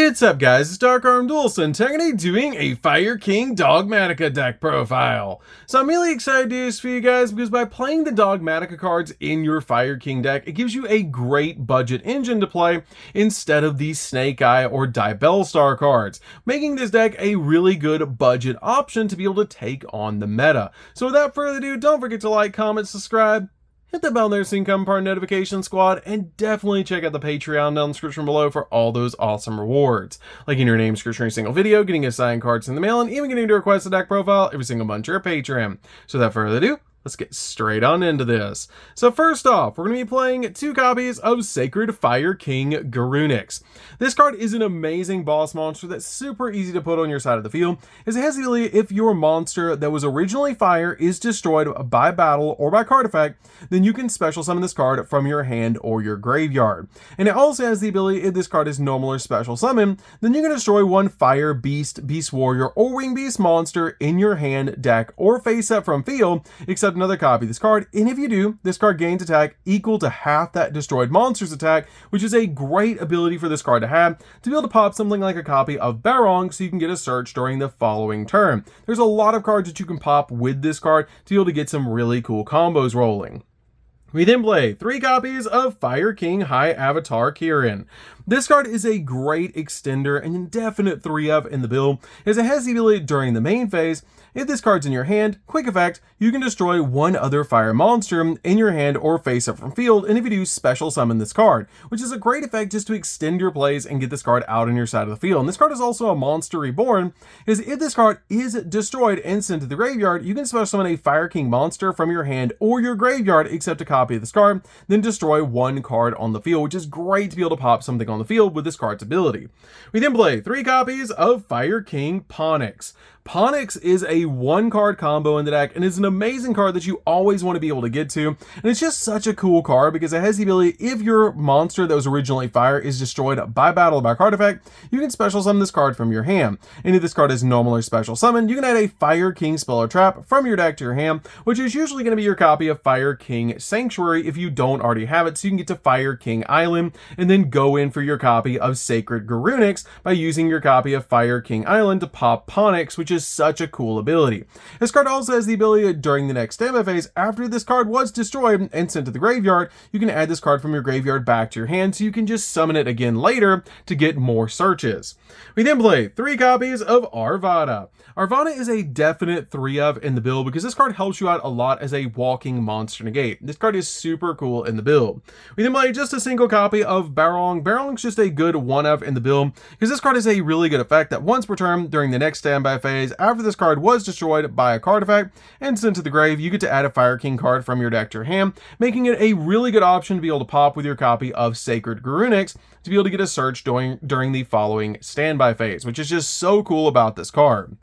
What's up guys, it's DarkArmedDuelist and today I'm going to be doing a Fire King Dogmatika deck profile. So I'm really excited to do this for you guys because by playing the Dogmatika cards in your Fire King deck, it gives you a great budget engine to play instead of the Snake Eye or Diabellstar cards, making this deck a really good budget option to be able to take on the meta. So without further ado, don't forget to like, comment, subscribe, hit the bell there so you can become part of the notification squad, and definitely check out the Patreon down in the description below for all those awesome rewards, like in your name description every single video, getting assigned cards in the mail, and even getting to request a deck profile every single month to your Patreon. So without further ado, let's get straight on into this. So first off, we're going to be playing 2 copies of Sacred Fire King Garunix. This card is an amazing boss monster that's super easy to put on your side of the field, as it has the ability if your monster that was originally fire is destroyed by battle or by card effect, then you can special summon this card from your hand or your graveyard. And it also has the ability if this card is normal or special summon, then you can destroy one fire, beast, beast warrior, or wing beast monster in your hand, deck, or face up from field, except another copy of this card, and if you do, this card gains attack equal to half that destroyed monster's attack, which is a great ability for this card to have, to be able to pop something like a copy of Barong so you can get a search during the following turn. There's a lot of cards that you can pop with this card to be able to get some really cool combos rolling. We then play 3 copies of Fire King High Avatar Kirin. This card is a great extender and indefinite 3-of in the build, as it has the ability during the main phase. If this card's in your hand, quick effect, you can destroy one other fire monster in your hand or face up from field, and if you do, special summon this card, which is a great effect just to extend your plays and get this card out on your side of the field. And this card is also a monster reborn, because if this card is destroyed and sent to the graveyard, you can special summon a Fire King monster from your hand or your graveyard, except a copy of this card, then destroy one card on the field, which is great to be able to pop something on the field with this card's ability. We then play 3 copies of Fire King Ponix. Ponix is a 1-card combo in the deck, and it's an amazing card that you always want to be able to get to, and it's just such a cool card because it has the ability if your monster that was originally fire is destroyed by battle or by card effect, you can special summon this card from your hand, and if this card is normal or special summoned, you can add a Fire King spell or trap from your deck to your hand, which is usually going to be your copy of Fire King Sanctuary if you don't already have it, so you can get to Fire King Island and then go in for your copy of Sacred Garunix by using your copy of Fire King Island to pop Ponix, which is such a cool ability. This card also has the ability during the next standby phase, after this card was destroyed and sent to the graveyard, you can add this card from your graveyard back to your hand so you can just summon it again later to get more searches. We then play 3 copies of Arvada. Arvada is a definite 3-of in the build because this card helps you out a lot as a walking monster negate. This card is super cool in the build. We then play just a single copy of Barong. Barong's just a good 1-of in the build because this card is a really good effect that once per turn during the next standby phase, after this card was destroyed by a card effect and sent to the grave, you get to add a Fire King card from your deck to your hand, making it a really good option to be able to pop with your copy of Sacred Garunix to be able to get a search during the following standby phase, which is just so cool about this card.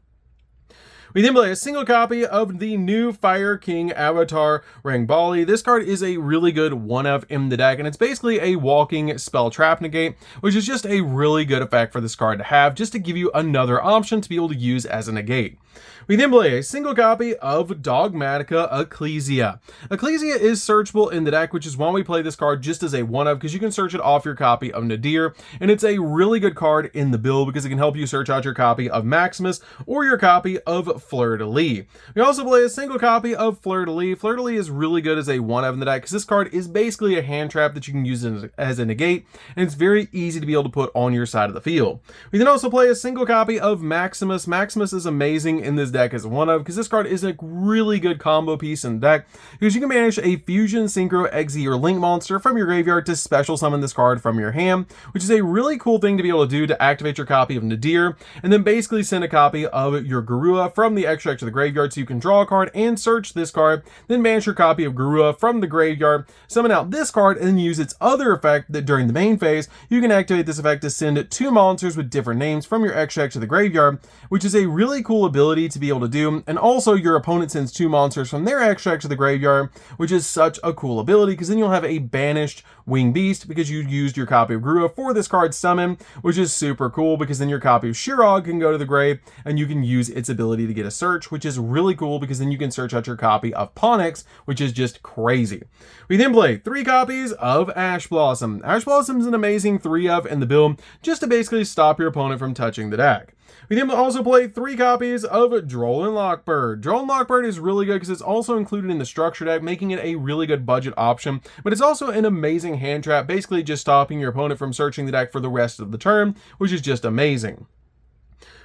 We then play a single copy of the new Fire King Avatar Rangbali. This card is a really good 1-of in the deck, and it's basically a walking spell trap negate, which is just a really good effect for this card to have, just to give you another option to be able to use as a negate. We then play a single copy of Dogmatika Ecclesia. Ecclesia is searchable in the deck, which is why we play this card just as a 1-of, because you can search it off your copy of Nadir, and it's a really good card in the build because it can help you search out your copy of Maximus or your copy of Fleur-de-Lis. We also play a single copy of Fleur-de-Lis. Fleur-de-Lis is really good as a 1-of in the deck because this card is basically a hand trap that you can use as a negate, and it's very easy to be able to put on your side of the field. We then also play a single copy of Maximus. Maximus is amazing in this deck as a 1-of because this card is a really good combo piece in the deck because you can manage a Fusion, Synchro, Exy, or Link monster from your graveyard to special summon this card from your hand, which is a really cool thing to be able to do to activate your copy of Nadir, and then basically send a copy of your Garua from the extract to the graveyard so you can draw a card and search this card, then manage your copy of Garua from the graveyard, summon out this card, and then use its other effect that during the main phase, you can activate this effect to send 2 monsters with different names from your extract to the graveyard, which is a really cool ability to be able to do. And also your opponent sends 2 monsters from their extract to the graveyard, which is such a cool ability because then you'll have a banished Wing Beast because you used your copy of Grua for this card's summon, which is super cool because then your copy of Shirog can go to the grave and you can use its ability to get a search, which is really cool because then you can search out your copy of Ponix, which is just crazy. We then play 3 copies of Ash Blossom. Ash Blossom is an amazing 3-of in the build just to basically stop your opponent from touching the deck. We then also play 3 copies of Droll and Lockbird. Droll and Lockbird is really good because it's also included in the structure deck, making it a really good budget option, but it's also an amazing hand trap, basically just stopping your opponent from searching the deck for the rest of the turn, which is just amazing.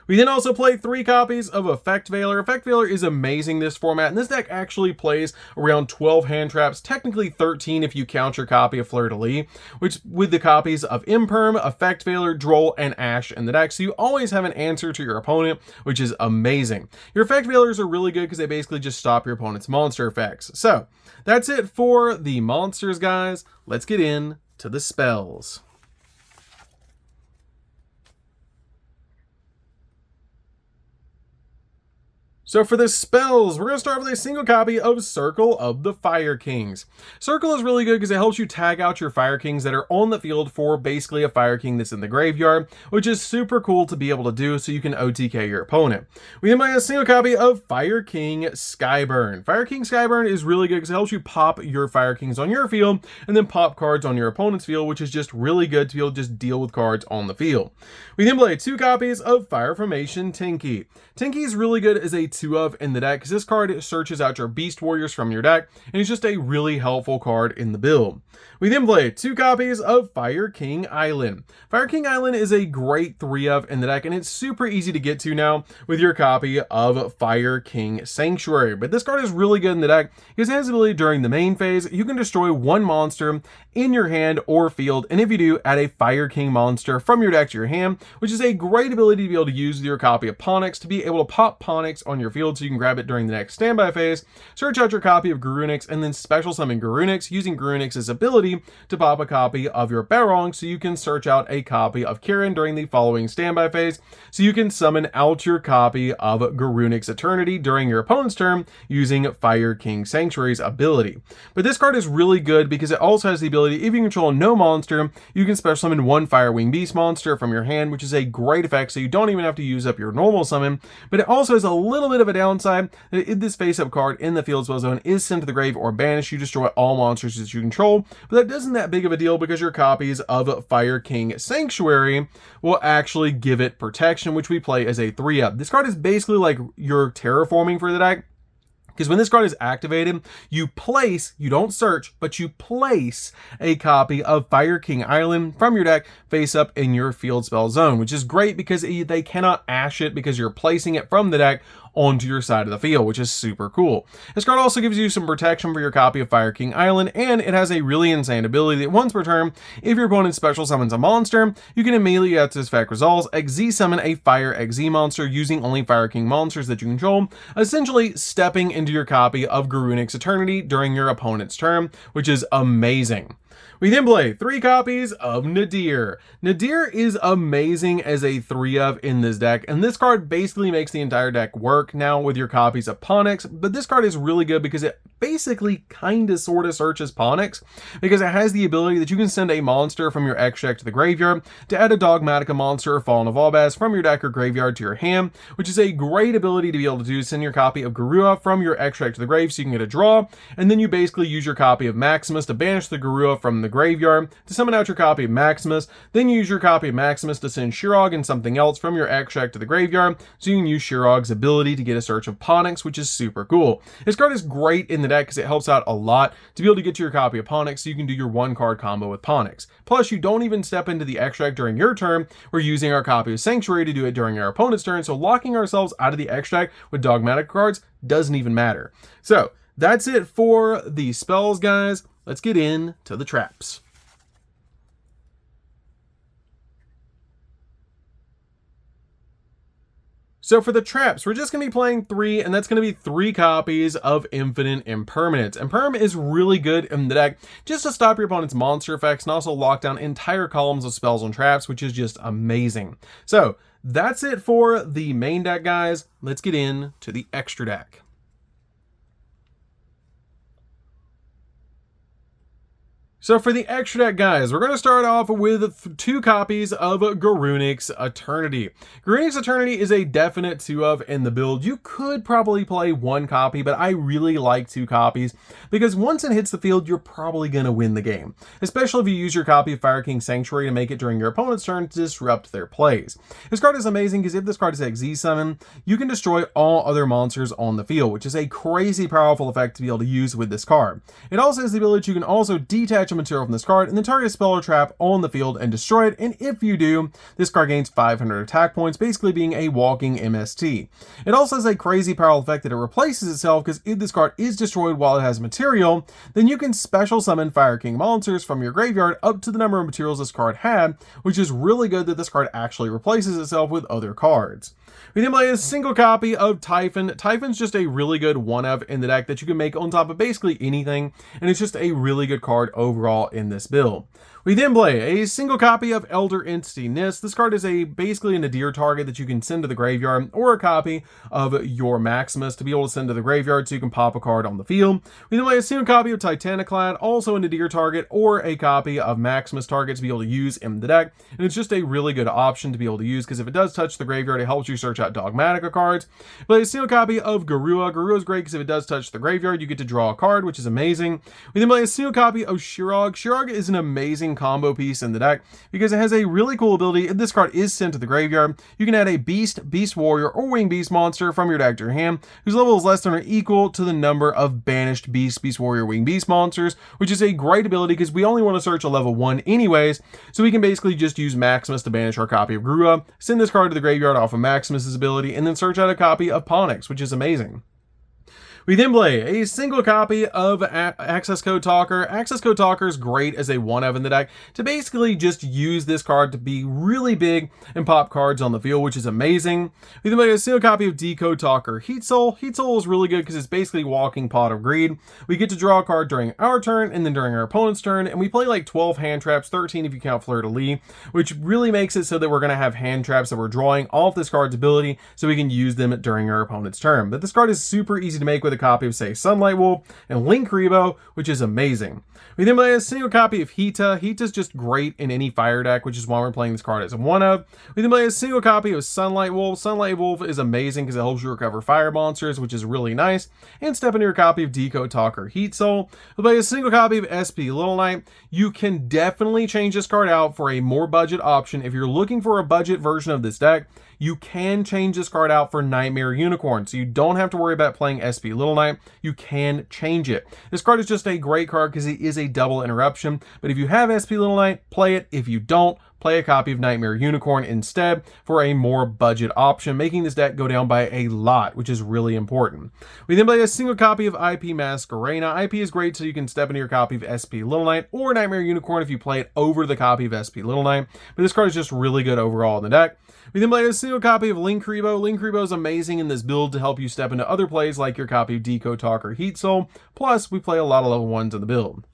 We then also play 3 copies of Effect Veiler. Effect Veiler is amazing this format, and this deck actually plays around 12 hand traps, technically 13 if you count your copy of Fleur de Lis, which with the copies of Imperm, Effect Veiler, Droll, and Ash in the deck, so you always have an answer to your opponent, which is amazing. Your Effect Veilers are really good because they basically just stop your opponent's monster effects. So, that's it for the monsters, guys. Let's get in to the spells. So for the spells, we're going to start with a single copy of Circle of the Fire Kings. Circle is really good because it helps you tag out your Fire Kings that are on the field for basically a Fire King that's in the graveyard, which is super cool to be able to do so you can OTK your opponent. We then buy a single copy of Fire King Skyburn. Fire King Skyburn is really good because it helps you pop your Fire Kings on your field and then pop cards on your opponent's field, which is just really good to be able to just deal with cards on the field. We then play 2 copies of Fire Formation Tinky. Tinky is really good as a 2-of in the deck because this card searches out your Beast Warriors from your deck and it's just a really helpful card in the build. We then play 2 copies of Fire King Island. Fire King Island is a great 3-of in the deck and it's super easy to get to now with your copy of Fire King Sanctuary. But this card is really good in the deck because it has the ability during the main phase, you can destroy 1 monster in your hand or field, and if you do, add a Fire King monster from your deck to your hand, which is a great ability to be able to use with your copy of Ponix to be able to pop Ponix on your field so you can grab it during the next standby phase, search out your copy of Garunix, and then special summon Garunix using Garunix's ability to pop a copy of your Barong so you can search out a copy of Kirin during the following standby phase so you can summon out your copy of Garunix Eternity during your opponent's turn using Fire King Sanctuary's ability. But this card is really good because it also has the ability, if you control no monster, you can special summon 1 Firewing Beast monster from your hand, which is a great effect so you don't even have to use up your normal summon. But it also has a little bit of a downside that if this face-up card in the field spell zone is sent to the grave or banished, you destroy all monsters that you control. But that isn't that big of a deal because your copies of Fire King Sanctuary will actually give it protection, which we play as a 3-up. This card is basically like your terraforming for the deck, because when this card is activated, you don't search, but you place a copy of Fire King Island from your deck face up in your field spell zone, which is great because they cannot ash it because you're placing it from the deck onto your side of the field, which is super cool. This card also gives you some protection for your copy of Fire King Island, and it has a really insane ability that once per turn, if your opponent special summons a monster, you can immediately, after this effect resolves, XZ summon a Fire XZ monster using only Fire King monsters that you control, essentially stepping into your copy of Garunix Eternity during your opponent's turn, which is amazing. We then play 3 copies of Nadir. Nadir is amazing as a 3-of in this deck, and this card basically makes the entire deck work now with your copies of Ponix, but this card is really good because it basically kinda sorta searches Ponix, because it has the ability that you can send a monster from your X deck to the graveyard to add a Dogmatika monster or Fallen of Albaz from your deck or graveyard to your hand, which is a great ability to be able to do. Send your copy of Garua from your X deck to the grave so you can get a draw, and then you basically use your copy of Maximus to banish the Garua from the graveyard to summon out your copy of Maximus, then use your copy of Maximus to send Shirog and something else from your X deck to the graveyard so you can use Shirog's ability to get a search of Ponix, which is super cool. This card is great in the deck because it helps out a lot to be able to get to your copy of Ponix so you can do your 1-card combo with Ponix. Plus, you don't even step into the X deck during your turn. We're using our copy of Sanctuary to do it during our opponent's turn, so locking ourselves out of the X deck with Dogmatika cards doesn't even matter. So, that's it for the spells, guys. Let's get into the traps. So for the traps, we're just going to be playing 3, and that's going to be 3 copies of Infinite Impermanence. Imperm is really good in the deck just to stop your opponent's monster effects and also lock down entire columns of spells and traps, which is just amazing. So that's it for the main deck, guys. Let's get into the extra deck. So for the extra deck, guys, we're going to start off with 2 copies of Garunix Eternity. Garunix Eternity is a definite 2 of in the build. You could probably play 1 copy, but I really like 2 copies because once it hits the field, you're probably going to win the game, especially if you use your copy of Fire King Sanctuary to make it during your opponent's turn to disrupt their plays. This card is amazing because if this card is XZ summon, you can destroy all other monsters on the field, which is a crazy powerful effect to be able to use with this card. It also has the ability you can also detach a material from this card and then target a spell or trap on the field and destroy it, and if you do, this card gains 500 attack points, basically being a walking MST. It also has a crazy powerful effect that it replaces itself, because if this card is destroyed while it has material, then you can special summon Fire King monsters from your graveyard up to the number of materials this card had, which is really good that this card actually replaces itself with other cards. We then play a single copy of Typhon. Typhon's just a really good 1-of in the deck that you can make on top of basically anything, and it's just a really good card overall in this build. We then play a single copy of Elder Entity Nist. This card is basically a Nadir target that you can send to the graveyard, or a copy of your Maximus to be able to send to the graveyard so you can pop a card on the field. We then play a single copy of Titaniclad, also a Nadir target, or a copy of Maximus target to be able to use in the deck. And it's just a really good option to be able to use because if it does touch the graveyard, it helps you search out Dogmatika cards. Play a single copy of Garua. Garua is great because if it does touch the graveyard, you get to draw a card, which is amazing. We then play a single copy of Shirog. Shirog is an amazing combo piece in the deck because it has a really cool ability. If this card is sent to the graveyard, you can add a Beast, Beast Warrior, or Winged Beast monster from your deck to your hand whose level is less than or equal to the number of banished Beast, Beast Warrior, Winged Beast monsters, which is a great ability because we only want to search a level 1 anyways, so we can basically just use Maximus to banish our copy of Grua, send this card to the graveyard off of Maximus's ability, and then search out a copy of Ponix, which is amazing. We then play a single copy of Access Code Talker. Access Code Talker is great as a 1-of in the deck to basically just use this card to be really big and pop cards on the field, which is amazing. We then play a single copy of Decode Talker Heat Soul. Heat Soul is really good because it's basically walking Pot of Greed. We get to draw a card during our turn and then during our opponent's turn, and we play like 12 hand traps, 13 if you count Fleur de Lis, which really makes it so that we're going to have hand traps that we're drawing off this card's ability so we can use them during our opponent's turn. But this card is super easy to make with a copy of, say, Sunlight Wolf and Link Rebo, which is amazing. We then play a single copy of Hita. Hita's just great in any fire deck, which is why we're playing this card as a 1-of. We then play a single copy of Sunlight Wolf. Sunlight Wolf is amazing because it helps you recover fire monsters, which is really nice. And step into your copy of Decode Talker Heat Soul. We'll play a single copy of SP Little Knight. You can definitely change this card out for a more budget option. If you're looking for a budget version of this deck, you can change this card out for Nightmare Unicorn, so you don't have to worry about playing SP Little Knight. You can change it. This card is just a great card because it is a double interruption, but if you have SP Little Knight, play it. If you don't, play a copy of Nightmare Unicorn instead for a more budget option, making this deck go down by a lot, which is really important. We then play a single copy of IP Masquerena. IP is great so you can step into your copy of SP Little Knight or Nightmare Unicorn if you play it over the copy of SP Little Knight, but this card is just really good overall in the deck. We then play a single copy of Link Rebo. Link Rebo is amazing in this build to help you step into other plays like your copy of Decode Talker Heat Soul, plus we play a lot of level 1s in the build.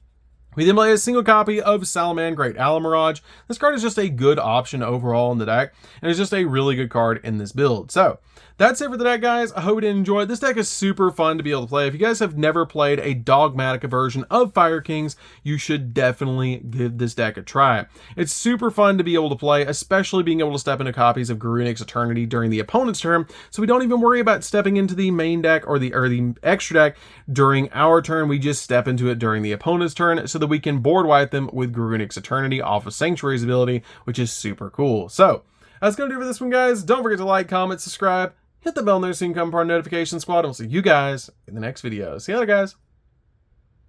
We then play a single copy of Salaman Great Alamirage. This card is just a good option overall in the deck, and it's just a really good card in this build. So, that's it for the deck, guys. I hope you did enjoy it. This deck is super fun to be able to play. If you guys have never played a Dogmatika version of Fire Kings, you should definitely give this deck a try. It's super fun to be able to play, especially being able to step into copies of Garunix Eternity during the opponent's turn, so we don't even worry about stepping into the main deck or the extra deck during our turn. We just step into it during the opponent's turn so that we can board wipe them with Garunix Eternity off of Sanctuary's ability, which is super cool. So, that's going to do it for this one, guys. Don't forget to like, comment, subscribe, hit the bell there so you can become part of the notification squad, and we'll see you guys in the next video. See you later, guys.